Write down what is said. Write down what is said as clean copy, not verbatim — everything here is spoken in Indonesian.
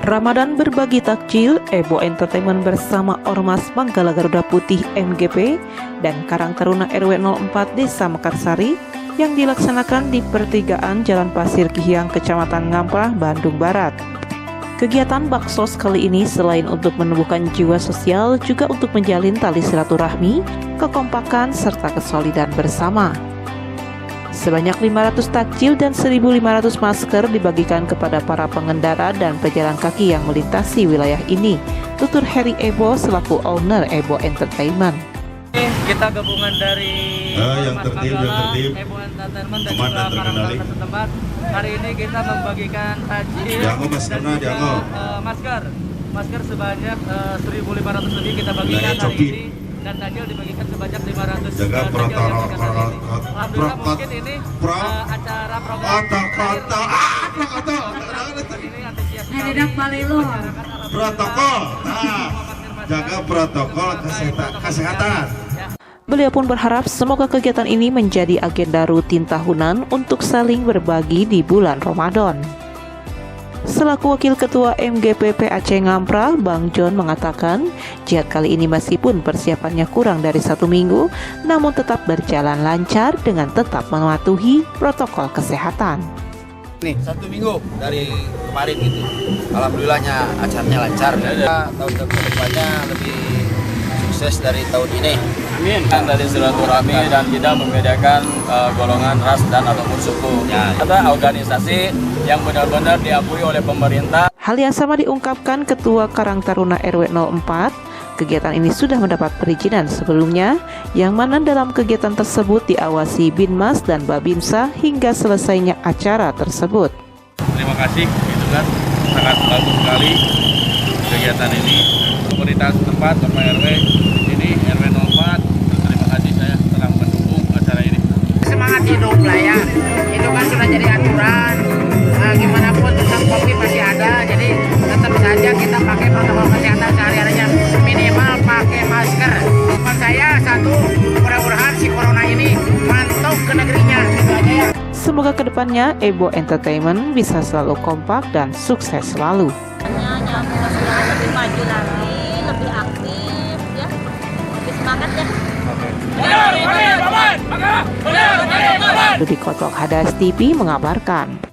Ramadan berbagi takjil, Ebo Entertainment bersama Ormas Manggala Garuda Putih MGP dan Karang Taruna RW 04 Desa Mekarsari yang dilaksanakan di pertigaan Jalan Pasir Kihiang, Kecamatan Ngamprah, Bandung Barat. Kegiatan baksos kali ini selain untuk menumbuhkan jiwa sosial juga untuk menjalin tali silaturahmi, kekompakan, serta kesolidan bersama. Sebanyak 500 takjil dan 1.500 masker dibagikan kepada para pengendara dan pejalan kaki yang melintasi wilayah ini, tutur Heri Ebo selaku owner Ebo Entertainment. Kita gabungan dari yang tertib, Ebo Entertainment dan juga Karang setempat. Hari ini kita membagikan takjil dan juga masker sebanyak 1.500 lebih kita bagikan hari ini. Dan takjil dibagikan sebanyak 500 jaga protokol. Alhamdulillah mungkin ini acara program protokol. Jaga protokol kesehatan. Beliau pun berharap semoga kegiatan ini menjadi agenda rutin tahunan untuk saling berbagi di bulan Ramadan. Selaku Wakil Ketua MGP PAC Ngamprah, Bang John mengatakan, jihad kali ini meskipun persiapannya kurang dari 1 minggu, namun tetap berjalan lancar dengan tetap mematuhi protokol kesehatan. Nih, 1 minggu dari kemarin gitu. Alhamdulillahnya acaranya lancar. Tahun depannya lebih sukses dari tahun ini. Amin. Dari silaturahmi dan tidak membedakan golongan, ras dan ataupun suku. Ada organisasi yang benar-benar diakui oleh pemerintah. Hal yang sama diungkapkan Ketua Karang Taruna RW 04. Kegiatan ini sudah mendapat perizinan sebelumnya, yang mana dalam kegiatan tersebut diawasi Binmas dan Babinsa hingga selesainya acara tersebut. Terima kasih, itu kan sangat bagus sekali kegiatan ini. Pemerintah setempat, Bapak RW ini RW 04, terima kasih saya telah mendukung acara ini. Semangat hidup lah ya, itu kan sudah jadi aturan. Gimana pun tetap COVID masih ada, jadi tetap saja kita pakai protokol kesehatan sehari-harinya, minimal pakai masker. Harapan saya satu, mudah-mudahan si corona ini mantap ke negerinya, gitu aja ya. Semoga kedepannya Ebo Entertainment bisa selalu kompak dan sukses selalu. Lebih maju lagi, lebih aktif ya, lebih semangat ya. Dudi Kotok Hadas TV mengabarkan.